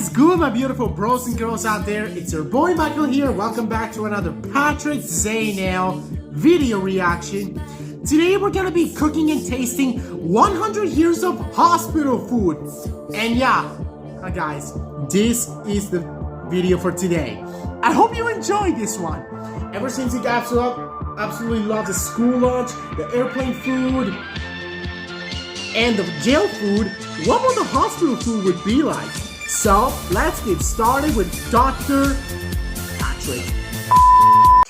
is good, my beautiful bros and girls out there? It's your boy Michael here. Welcome back to another Patrick Zaynel video reaction. Today we're gonna be cooking and tasting 100 years of hospital food. And yeah, guys, this is the video for today. I hope you enjoyed this one. Ever since you guys absolutely love the school lunch, the airplane food, and the jail food, what would the hospital food would be like? So, let's get started with Dr. Patrick.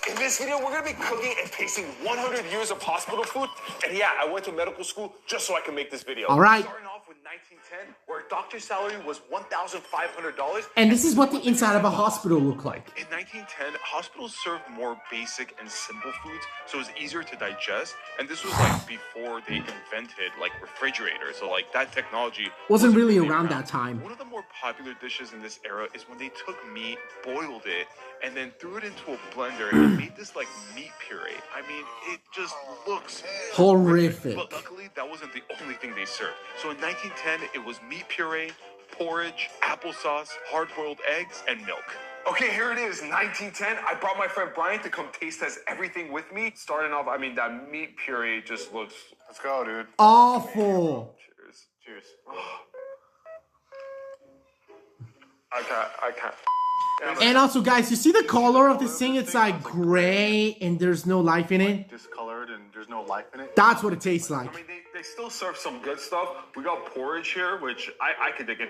In this video, we're gonna be cooking and tasting 100 years of hospital food. And yeah, I went to medical school just so I can make this video. All right. Starting off with 1910, where a doctor's salary was $1,500. And this is what the inside of a hospital looked like. In 1910, hospitals served more basic and simple foods, so it was easier to digest. And this was like before they invented like refrigerators, so like that technology Wasn't really around that time. One of the more popular dishes in this era is when they took meat, boiled it, and then threw it into a blender and made this like meat puree. I mean, it just looks Horrific. But luckily, that wasn't the only thing they served. So in 1910, it was meat puree, porridge, applesauce, hard-boiled eggs, and milk. Okay, here it is, 1910. I brought my friend Brian to come taste test everything with me. Starting off, I mean, that meat puree just looks... Let's go, dude. Awful. Cheers. Cheers. I can't. And also, guys, you see the color of this thing? It's like gray and there's no life in it. Discolored and there's no life in it. That's what it tastes like. I mean, they still serve some good stuff. We got porridge here, which I could dig it.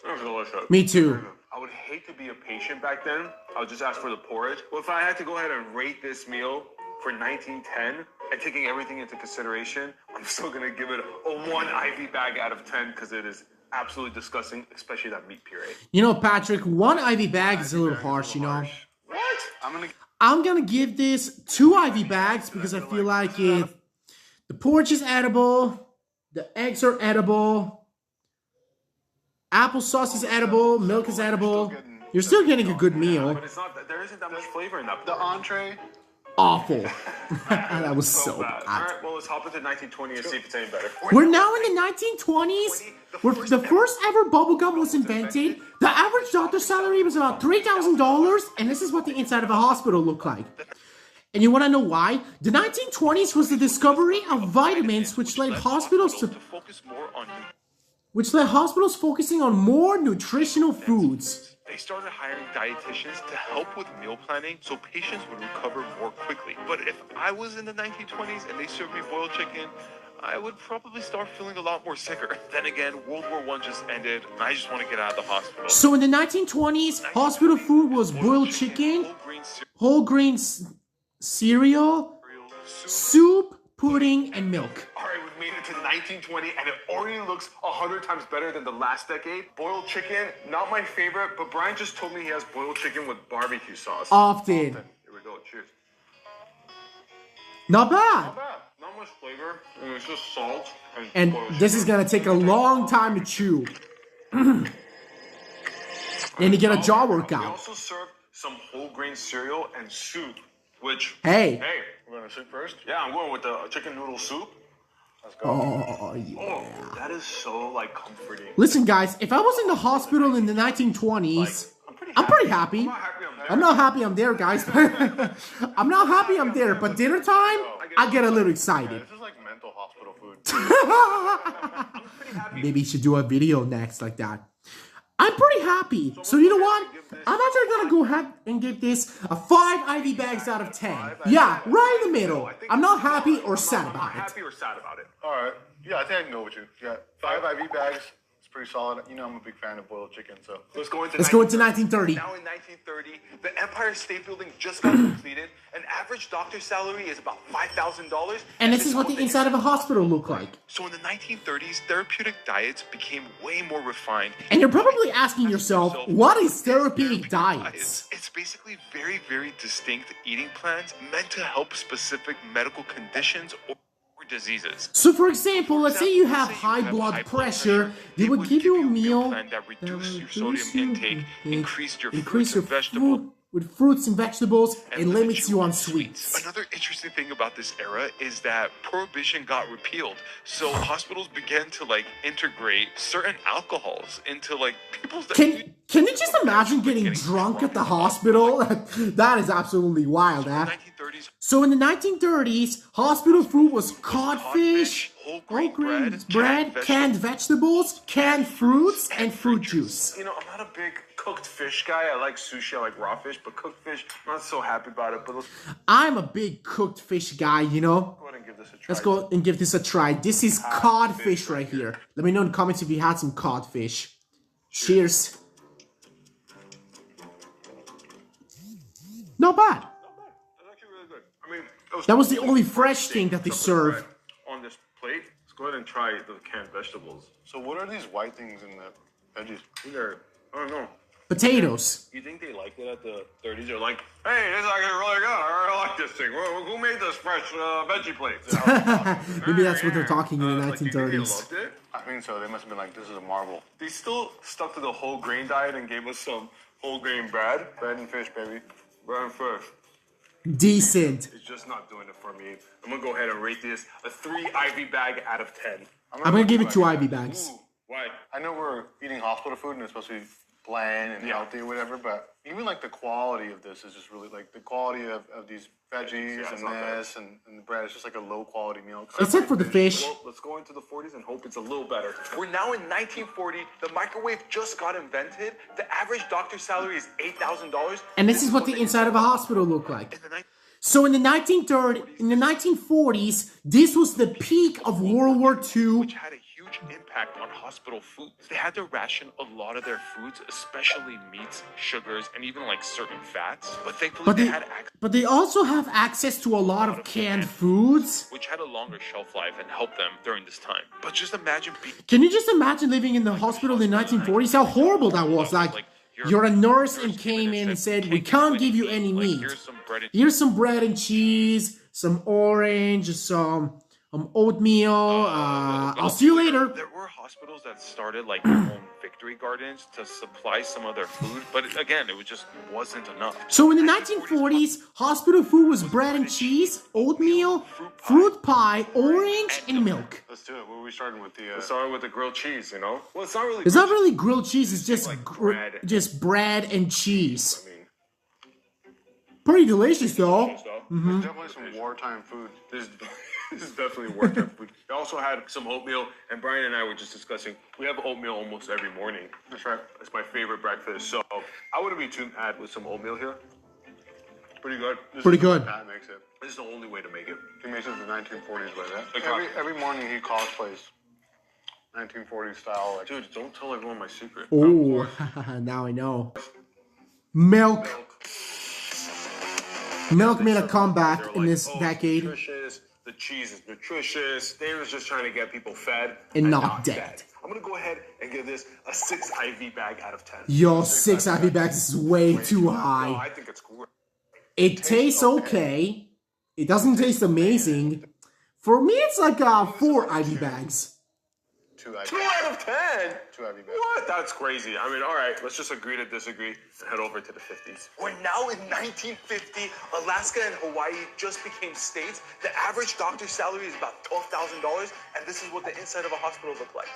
That's delicious. Me too. I would hate to be a patient back then. I would just ask for the porridge. Well, if I had to go ahead and rate this meal for 1910 and taking everything into consideration, I'm still gonna give it a 1 IV bag out of 10 because it is absolutely disgusting, especially that meat puree. You know, Patrick, 1 IV bag is a little harsh, you know. What? I'm gonna give this 2 IV bags because I feel like if the porridge is edible, the eggs are edible, applesauce is edible, milk is edible, you're still getting a good meal. But it's not. There isn't that much flavor in that. The entree. Awful. That was so bad. bad. All right, well, let's hop into 1920 and see if it's any better. We're now in the 1920s, where the first ever bubblegum was invented. The average doctor's salary was about $3,000, and this is what the inside of a hospital looked like. And you want to know why? The 1920s was the discovery of vitamins, which led hospitals focusing on more nutritional foods. They started hiring dietitians to help with meal planning so patients would recover more quickly. But if I was in the 1920s and they served me boiled chicken, I would probably start feeling a lot more sicker. Then again, World War I just ended, and I just want to get out of the hospital. So in the 1920s, hospital food was boiled chicken, whole grain cereal, soup, pudding, and milk. All right, we've made it to 1920, and it already looks 100 times better than the last decade. Boiled chicken, not my favorite, but Brian just told me he has boiled chicken with barbecue sauce. Often. Here we go, cheers. Not bad. Not bad, not much flavor, and it's just salt And boiled this chicken. is gonna take a long time to chew. And you get a jaw We workout. also serve some whole grain cereal and soup, which... Hey. We're going to soup first? Yeah, I'm going with the chicken noodle soup. Let's go. Oh, yeah. Oh, that is so, like, comforting. Listen, guys, if I was in the hospital in the 1920s, I'm pretty happy. I'm not happy I'm there. I'm not happy I'm there, guys. I'm not happy I'm there, but dinner time, I get a little excited. This is like mental hospital food. I'm pretty happy. Maybe you should do a video next like that. I'm pretty happy. So you know what? I'm actually gonna go ahead and give this a 5 IV bags out of 10. Yeah, right in the middle. I'm not happy or sad I'm Oh, not about it. happy or sad about it. All right. Yeah, I think I can go with you. Yeah, 5 IV bags. It's pretty solid. You know, I'm a big fan of boiled chicken, so. Let's go into 1930. Now in 1930, the Empire State Building just got completed. An average doctor's salary is about $5,000. And this is what the inside of a hospital looked like. So in the 1930s, therapeutic diets became way more refined. And you're probably asking yourself, what is therapeutic diets? It's basically very, very distinct eating plans meant to help specific medical conditions or diseases. So for example, let's say you have high blood pressure, they would give you a meal that reduce your sodium intake, increase your increase fruits and your vegetable. food with fruits and vegetables and limits you on sweets. Another interesting thing about this era is that prohibition got repealed, so hospitals began to like integrate certain alcohols into like people's. Can you just imagine getting drunk at the hospital? That is absolutely wild, huh? 1930s. So in the 1930s, hospital food was codfish, whole whole grain grain bread, canned vegetables, canned fruits, and fruit juice. You know, I'm not a big cooked fish guy. I like sushi, I like raw fish, but cooked fish, I'm not so happy about it. But let's I'm a big cooked fish guy, you know? go ahead and give this a try. Let's go and give this a try. This is codfish right here. Let me know in the comments if you had some codfish. Cheers. Not bad. That's actually really good. I mean, That was the only fresh thing that they serve. on this plate. Let's go ahead and try the canned vegetables. So what are these white things in the veggies? They're, I don't know. Potatoes. You think they liked it at the 30s? They're like, hey, this is actually really good. I really like this thing. Who made this fresh veggie plate? Maybe that's what they're talking in the Like, do you think they 1930s. loved it? I think so. They must have been like, this is a marvel. They still stuck to the whole grain diet and gave us some whole grain bread. Bread and fish, baby. Bread and fish. Decent. It's just not doing it for me. I'm gonna go ahead and rate this a 3 IV bag out of 10. I'm gonna give it 2 IV bags. Ooh, why? I know we're eating hospital food and it's supposed to be bland and healthy or whatever, but even like the quality of this is just really like the quality of these veggies it's and not bad. this and the bread. It's just like a low quality meal. Except for the fish. Well, let's go into the 40s and hope it's a little better. We're now in 1940. The microwave just got invented. The average doctor's salary is $8,000. And this is what the inside of a hospital looked like. In the night. So in the 1940s, this was the peak of World War II. Which had a huge impact on hospital foods. They had to ration a lot of their foods, especially meats, sugars, and even like certain fats. But thankfully, But they they, had access, but they also have access to a lot of canned foods. which had a longer shelf life and helped them during this time. But just imagine being Can you just imagine living in the hospital in the 1940s? How horrible that was. Like, you're a nurse and came in and said, we can't give you any like, meat. Here's some bread and Here's some bread and cheese, some orange, some oatmeal. I'll see you later. There were hospitals that started like their own victory gardens to supply some of their food, but again, it just wasn't enough. So in the 1940s, hospital food was bread and cheese, oatmeal, fruit pie, orange, and milk. Let's do it. What are we starting with? The Starting with the grilled cheese, you know? Well, it's not really. It's not really grilled cheese, it's just like bread. just bread and cheese. I mean, Pretty delicious though. There's definitely some wartime food. This is definitely worth it. We also had some oatmeal, and Brian and I were just discussing. We have oatmeal almost every morning. That's right. It's my favorite breakfast, so I wouldn't be too mad with some oatmeal here. Pretty good. Pretty good. Pat makes it. This is the only way to make it. He makes it the 1940s way. That Like every morning he cosplays 1940s style. Like, Dude, don't tell everyone my secret. Oh, now I know. Milk. Milk made a comeback They're in this it's decade. nutritious. The cheese is nutritious. They was just trying to get people fed And not dead. I'm gonna go ahead and give this a 6 IV bag out of 10. Yo, 6 IV bags is way too No, high. I think it's great. It tastes okay. It doesn't taste amazing. For me, it's like 4 IV bags. 2 IV 2 out of 10. 2 IV bags. What? That's crazy. I mean, all right, let's just agree to disagree and head over to the 50s. We're now in 1950. Alaska and Hawaii just became states. The average doctor's salary is about $12,000, and this is what the inside of a hospital looked like.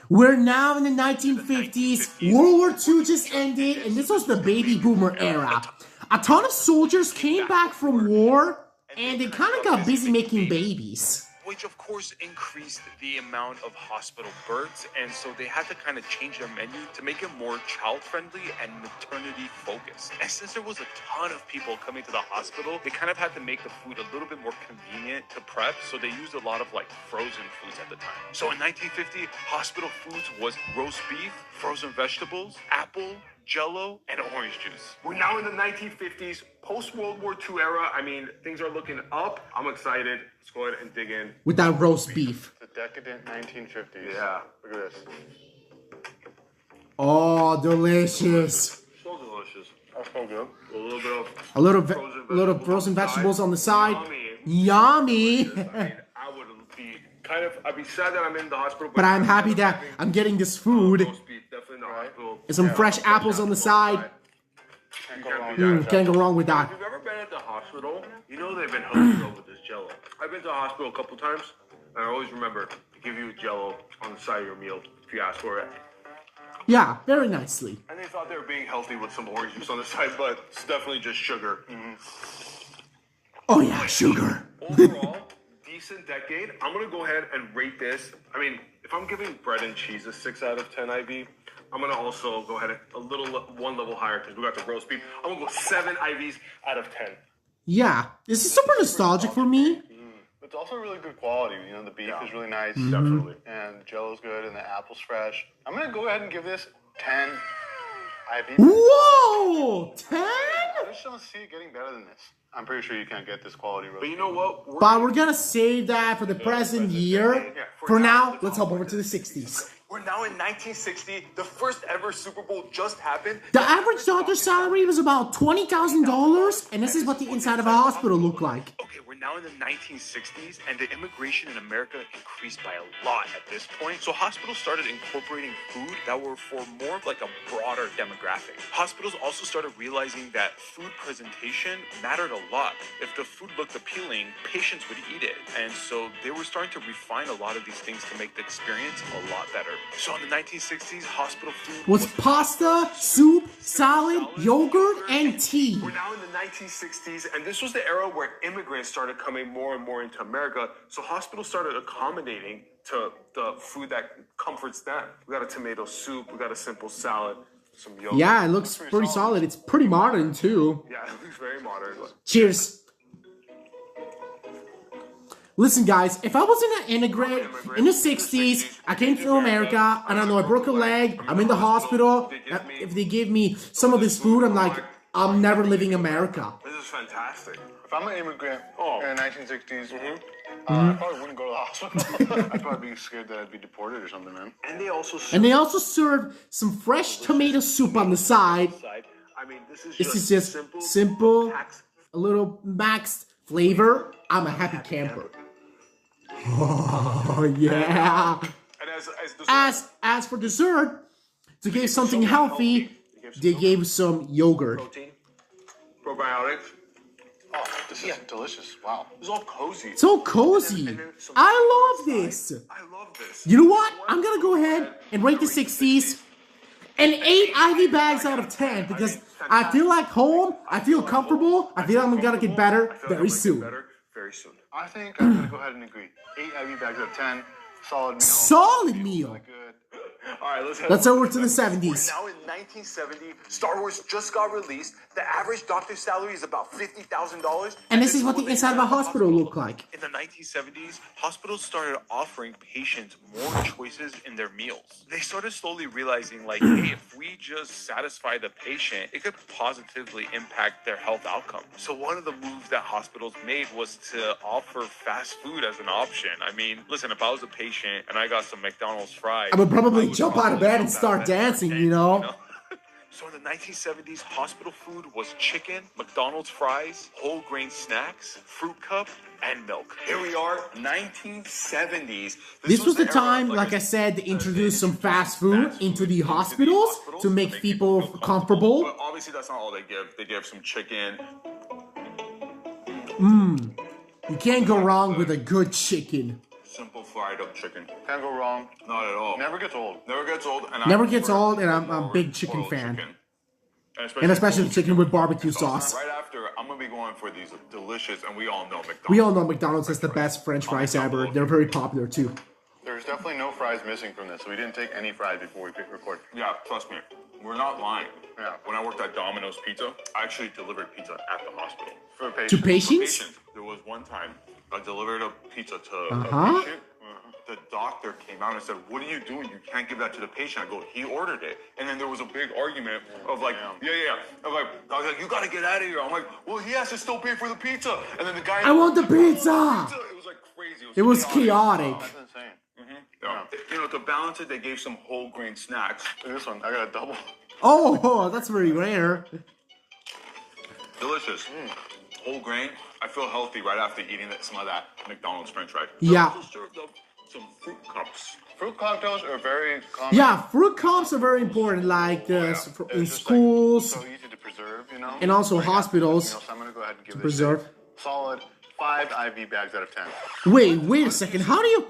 We're now in the 1950s. World War II just ended, and this was the baby boomer era. A ton of soldiers came back from war, and they kind of got busy making babies. Which of course increased the amount of hospital births, and so they had to kind of change their menu to make it more child-friendly and maternity-focused. And since there was a ton of people coming to the hospital, they kind of had to make the food a little bit more convenient to prep, so they used a lot of like frozen foods at the time. So in 1950, hospital foods was roast beef, frozen vegetables, apple, Jello, and orange juice. We're now in the 1950s, post-World War II era. I mean, things are looking up. I'm excited. Let's go ahead and dig in. With that roast beef. The decadent 1950s. Yeah. Look at this. Oh, delicious. So delicious. That's so good. A little bit of A little frozen vegetables on the side. Yummy. Yummy. I mean, I'd be sad that I'm in the hospital. But I'm happy that I'm getting this food. Roast beef, definitely in the hospital. And some fresh apples on the side. Can't go wrong with that. If you've ever been at the hospital, you know they've been hooking you up with this Jello. I've been to the hospital a couple times, and I always remember to give you a Jello on the side of your meal if you ask for it. Yeah, very nicely. And they thought they were being healthy with some orange juice on the side, but it's definitely just sugar. Oh yeah, sugar. Overall, decent decade. I'm gonna go ahead and rate this. I mean, if I'm giving bread and cheese a 6 out of 10 IV, I'm gonna also go ahead and one level higher because we got the roast beef. I'm gonna go 7 IVs out of 10. Yeah, this is super nostalgic for me. It's also really good quality. You know, the beef is really nice. Definitely. And the Jello's good and the apple's fresh. I'm going to go ahead and give this 10 IVs. Whoa! 10? I just don't see it getting better than this. I'm pretty sure you can't get this quality roast. But you know what? But we're gonna save that for the present year. For now, let's hop over to the 60s. We're now in 1960. The first ever Super Bowl just happened. The average doctor's salary was about $20,000, and this is what the inside of a hospital looked like. Okay, we're now in the 1960s, and the immigration in America increased by a lot at this point. So hospitals started incorporating food that were for more of like a broader demographic. Hospitals also started realizing that food presentation mattered a lot. If the food looked appealing, patients would eat it. And so they were starting to refine a lot of these things to make the experience a lot better. So in the 1960s, hospital food Was pasta, soup, salad, yogurt, and tea. We're now in the 1960s, and this was the era where immigrants started coming more and more into America. So hospitals started accommodating to the food that comforts them. We got a tomato soup, we got a simple salad, some yogurt. Yeah, it looks pretty solid. It's pretty modern too. Yeah, it looks very modern. Cheers. Listen, guys, if I was an immigrant in the 60s, I came to America, and I know I broke a leg, I'm in the hospital, if they give me some of this food, I'm like, I'm never leaving America. This is fantastic. If I'm an immigrant in the 1960s, Mm-hmm. I probably wouldn't go to the hospital. I'd probably be scared that I'd be deported or something, man. And they also And they also serve some fresh tomato soup on the side. I mean, this This is just simple, a little maxed flavor. I'm a happy camper. Oh, yeah. And As for dessert, to give something healthy, they gave some yogurt. protein, probiotics. Oh, this is delicious. Wow. It's all cozy. It's so cozy. I love this. I love this. You know what? I'm gonna go ahead and rate the 60s an 8 IV bags out of 10 because I feel like home, I feel comfortable, I feel I'm gonna get better very soon. Very soon. I think I'm going to go ahead and agree. 8 IV bags out of 10. Solid meal. Solid meal. Really good. All right, Let's over to the We're 70s. now in 1970. Star Wars just got released. The average doctor's salary is about $50,000. And this is what the inside of a hospital looked like. In the 1970s, hospitals started offering patients more choices in their meals. They started slowly realizing, like, hey, if we just satisfy the patient, it could positively impact their health outcome. So one of the moves that hospitals made was to offer fast food as an option. I mean, listen, if I was a patient and I got some McDonald's fries, I would probably would jump out of bed and start dancing, you know? So in the 1970s, hospital food was chicken, McDonald's fries, whole grain snacks, fruit cup, and milk. Here we are, 1970s. This was the era, time, like I said, to introduce some fast food into the hospitals to make people comfortable. But obviously, that's not all they give. They give some chicken. You can't go wrong with a good chicken. Simple fried up chicken. Can't go wrong. Not at all. Never gets old. Never gets old. And Never I gets prefer old, and I'm a more big chicken boiled fan. chicken. And especially the chicken with barbecue sauce. Right after, I'm gonna be going for these delicious, and we all know McDonald's. We all know McDonald's is the best French fries ever. They're very popular too. There's definitely no fries missing from this, so we didn't take any fries before we record. Yeah, trust me, we're not lying. Yeah. When I worked at Domino's Pizza, I actually delivered pizza at the hospital. For To patients. patients? Patients. There was one time I delivered a pizza to Uh-huh. a patient. The doctor came out and said, "What are you doing? You can't give that to the patient." I go, "He ordered it." And then there was a big argument of like, yeah. I was like, "You gotta get out of here." I'm like, "Well, he has to still pay for the pizza." And then the guy, I want the pizza! It was like crazy. It was chaotic. That's insane. Yeah. You know, to balance it, they gave some whole grain snacks. This one, I got a double. Oh, that's very rare. Delicious. Whole grain. I feel healthy right after eating some of that McDonald's French fry. Yeah. They also served up some fruit cups. Fruit cocktails are very common. Yeah, fruit cups are very important, like in They're just, like, schools. so easy to preserve. know. and also hospitals So I'm gonna go ahead and give this preserve. thing solid 5 IV bags out of 10. Wait a second. How do you?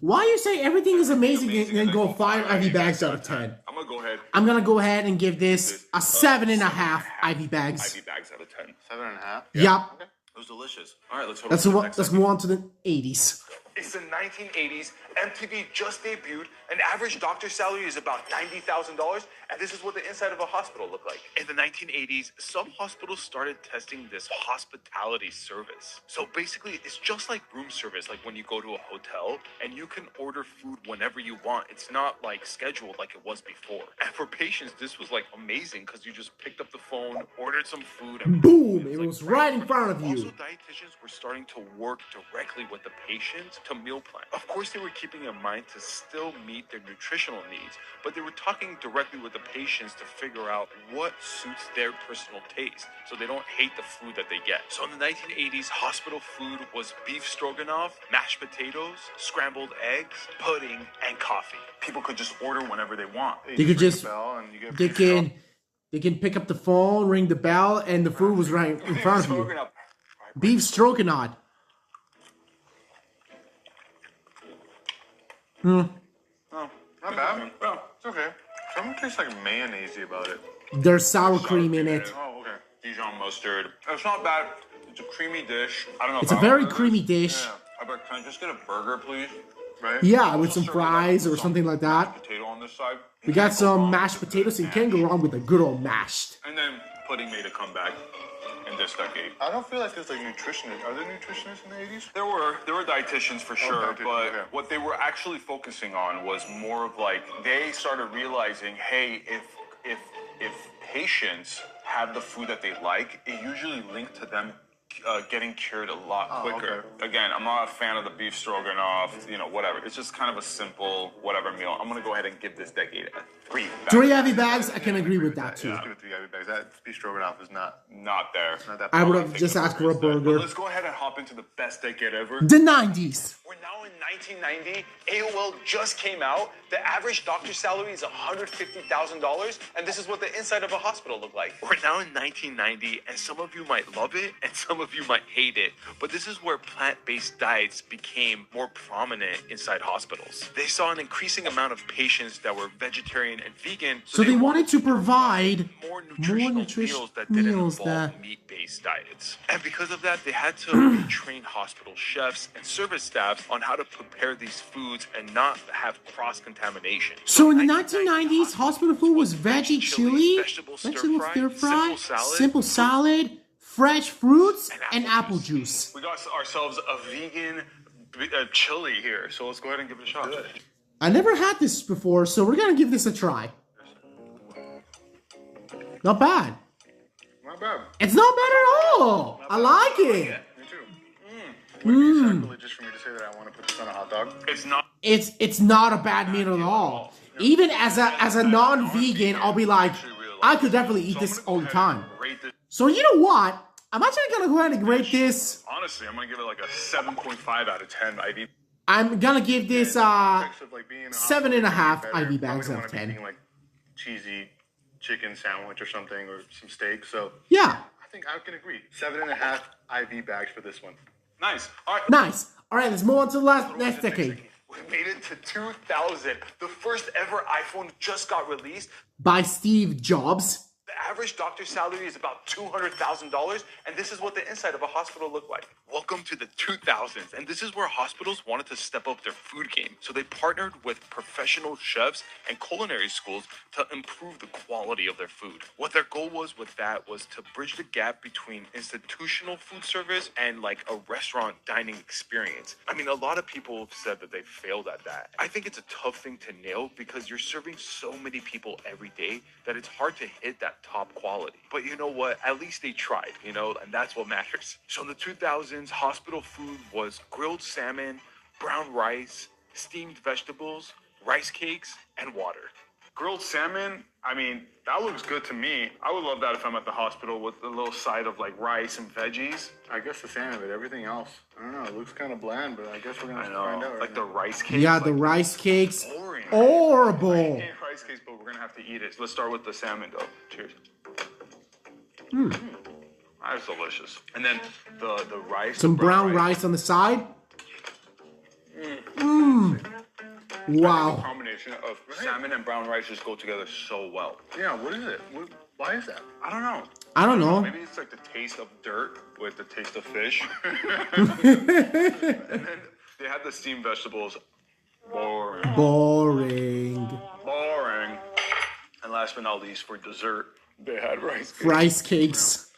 Why you say everything is amazing and then go 5 IV bags out of 10? I'm gonna go ahead. I'm gonna go ahead and give this a 7.5 IV bags. IV bags out of 10. 7.5. Yup. It was delicious. All right, let's Let's the move, next let's segment. move on to the 80s. It's the 1980s. MTV just debuted. An average doctor's salary is about $90,000, and this is what the inside of a hospital looked like. In the 1980s, some hospitals started testing this hospitality service. So basically, it's just like room service, like when you go to a hotel and you can order food whenever you want. It's not like scheduled like it was before. And for patients, this was like amazing because you just picked up the phone, ordered some food, and Boom! It was right in front of also, you. dietitians were starting to work directly with the patients to meal plan. Of course, they were keeping in mind to still meet their nutritional needs, but they were talking directly with the patients to figure out what suits their personal taste so they don't hate the food that they get. So in the 1980s, hospital food was beef stroganoff, mashed potatoes, scrambled eggs, pudding, and coffee. People could just order whenever they want. They could ring just- the bell and you get They can pick up the phone, ring the bell, and the food was right in front of you. Stroganoff. Beef stroganoff. Not bad. Well, It's okay. Something tastes like mayonnaise about it. There's sour cream in it. Oh, okay. Dijon mustard. It's not bad. It's a creamy dish. I don't know. It's if a I very order this. creamy dish. Can I just get a burger, please? Right? Yeah, with some Also serve it fries with or something like that. Potato on this side. We got some mashed potatoes and can't go wrong with a good old mashed. And then pudding made a comeback in this decade. I don't feel like there's like nutritionists. Are there nutritionists in the 80s? There were dietitians for sure, dietitians, but okay. what they were actually focusing on was more of like they started realizing, hey, if patients have the food that they like, it usually linked to them getting cured a lot quicker. okay. Again, I'm not a fan of the beef stroganoff, whatever. It's just kind of a simple whatever meal. I'm gonna go ahead and give this decade a 3. 3 heavy bags, I can agree with that too. Just give it 3 IV bags. That beef stroganoff is not Not there. that I would bad. have just asked for a But burger. let's go ahead and hop into the best decade ever. The 90s. We're now in 1990. AOL just came out. The average doctor's salary is $150,000, and this is what the inside of a hospital looked like. We're now in 1990, and some of you might love it, and some of you might hate it. But this is where plant-based diets became more prominent inside hospitals. They saw an increasing amount of patients that were vegetarian and vegan, So they wanted to provide more nutritional meals that didn't involve meat-based diets. And because of that, they had to retrain hospital chefs and service staff on how to prepare these foods and not have cross-contamination. So in the 1990s, hospital food was veggie chili, vegetable vegetable stir-fry, stir-fry, simple salad, simple salad, fresh fruits, and apple juice. We got ourselves a vegan chili here, so let's go ahead and give it a shot. I never had this before, so we're gonna give this a try. Not bad. Not bad. It's not bad at all. I like it. Me too. Would it be sacrilegious for me to say that I want to put this on a hot dog? It's not. It's not a bad meal at all. Even as a non-vegan, I'll be like, I could definitely eat this all the time. Rate this. So you know what? I'm actually gonna go ahead and rate this. Honestly, I'm gonna give it like a 7.5 out of 10. I'm gonna give this Effects of, like, being in a 7.5 hospital IV is bags better. out of Probably don't wanna be 10. eating, like cheesy chicken sandwich or something, or some steak. So Yeah, I think I can agree. 7.5 IV bags for this one. Nice. All right. nice. All right, let's move on to the next decade. We made it to 2000. The first ever iPhone just got released. By Steve Jobs. The average doctor's salary is about $200,000, and this is what the inside of a hospital looked like. Welcome to the 2000s, and this is where hospitals wanted to step up their food game. So they partnered with professional chefs and culinary schools to improve the quality of their food. What their goal was with that was to bridge the gap between institutional food service and like a restaurant dining experience. I mean, a lot of people have said that they failed at that. I think it's a tough thing to nail because you're serving so many people every day that it's hard to hit that top quality. But you know what? At least they tried, and that's what matters. So in the 2000s, hospital food was grilled salmon, brown rice, steamed vegetables, rice cakes, and water. Grilled salmon, I mean, that looks good to me. I would love that if I'm at the hospital with a little side of like rice and veggies. I guess the same of it. Everything else, I don't know. It looks kind of bland, but I guess we're gonna I have to find know, out. like right the now. rice cakes. Yeah, the like, rice cakes. boring. Horrible. Rice cakes, but we're gonna have to eat it. Let's start with the salmon though. Cheers. That's delicious. And then the rice. Some the brown rice on the side. The Wow. combination of salmon and brown rice just go together so well. Yeah, what is it? Why is that? I don't know. I don't know. Maybe it's like the taste of dirt with the taste of fish. And then they had the steamed vegetables. Boring. Boring. And last but not least, for dessert, they had rice cakes. Rice cakes.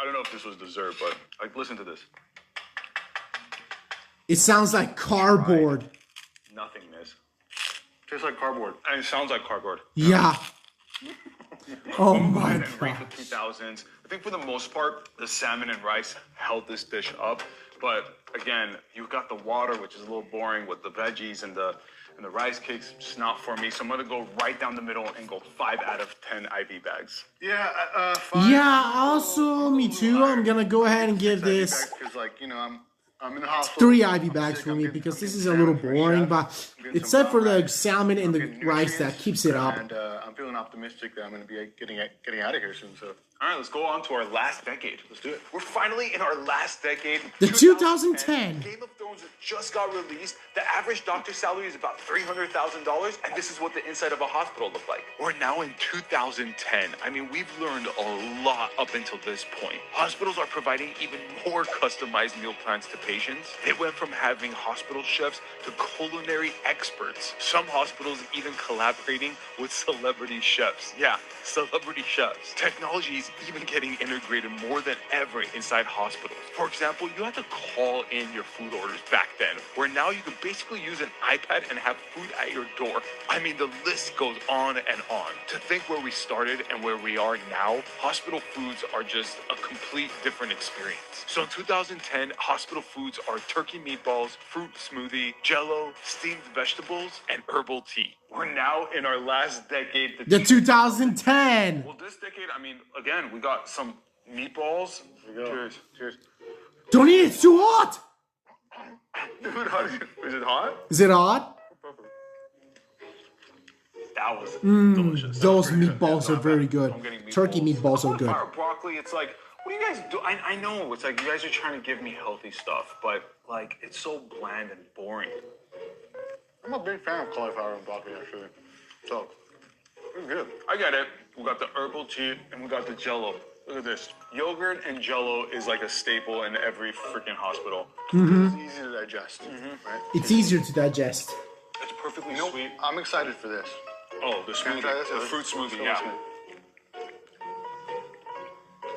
I don't know if this was dessert, but like, listen to this. It sounds like cardboard. Nothingness. Tastes like cardboard. And it sounds like cardboard. Yeah. Oh my And rate god. the 2000s. I think for the most part, the salmon and rice held this dish up. But again, you got the water, which is a little boring with the veggies and the rice cakes. Just not for me. So I'm gonna go right down the middle and go 5 out of 10 IV bags. Yeah, 5. Yeah, also me too. I'm gonna go ahead and give this Because, like, you know, I'm in the hospital. 3 IV I'm bags sick, for I'm me getting- because I'm this getting is a little salmon from boring, chef. but I'm getting except some for the rice. salmon and the I'm getting rice that nutrients, keeps it up. And I'm feeling optimistic that I'm going to be getting out of here soon. So All right, let's go on to our last decade. Let's do it. We're finally in our last decade. The 2010. Game of Thrones just got released. The average doctor's salary is about $300,000, and this is what the inside of a hospital looked like. We're now in 2010. I mean, we've learned a lot up until this point. Hospitals are providing even more customized meal plans to patients. They went from having hospital chefs to culinary experts. Some hospitals even collaborating with celebrity chefs. Yeah, celebrity chefs. Technology is even getting integrated more than ever inside hospitals. For example, you had to call in your food orders back then, where now you can basically use an iPad and have food at your door. I mean, the list goes on and on. To think where we started and where we are now, hospital foods are just a complete different experience. So in 2010, hospital foods are turkey meatballs, fruit smoothie, jello, steamed vegetables, and herbal tea. We're now in our last decade. The 2010. Well, this decade, I mean, again, we got some meatballs. Cheers. Cheers. Don't eat it, it's too hot. Dude, is it hot? Is it hot? That was delicious. Those That was pretty good. meatballs are very good. I'm getting Turkey meatballs are good. Cauliflower broccoli, it's like, what do you guys do? I know it's like you guys are trying to give me healthy stuff, but like it's so bland and boring. I'm a big fan of cauliflower and broccoli, actually. So, it's good. I get it. We got the herbal tea and we got the jello. Look at this. Yogurt and jello is like a staple in every freaking hospital. It's easy to digest, right? It's easier to digest. It's perfectly You know, sweet. I'm excited for this. Oh, the Can I smoothie. try this? The fruit smoothie, yeah.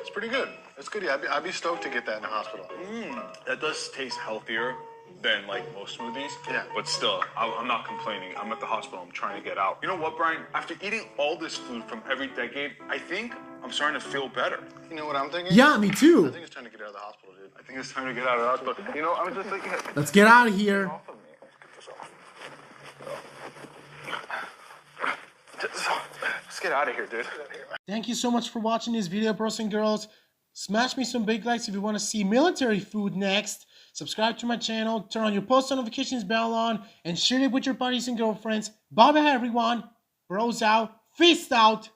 It's pretty good. It's good. Yeah, I'd be stoked to get that in the hospital. That does taste healthier than like most smoothies. Yeah. But still, I'm not complaining. I'm at the hospital. I'm trying to get out. You know what, Brian? After eating all this food from every decade, I think I'm starting to feel better. You know what I'm thinking? Yeah, me I too. think it's time to get out of the hospital, dude. I think it's time to get out of the hospital. You know, I was just thinking. Let's get out of here. Off of me. Let's get this off. Let's get out of here, dude. Thank you so much for watching this video, bros and girls. Smash me some big likes if you want to see military food next. Subscribe to my channel, turn on your post notifications bell on, and share it with your buddies and girlfriends. Bye bye, everyone. Bros out. Feast out.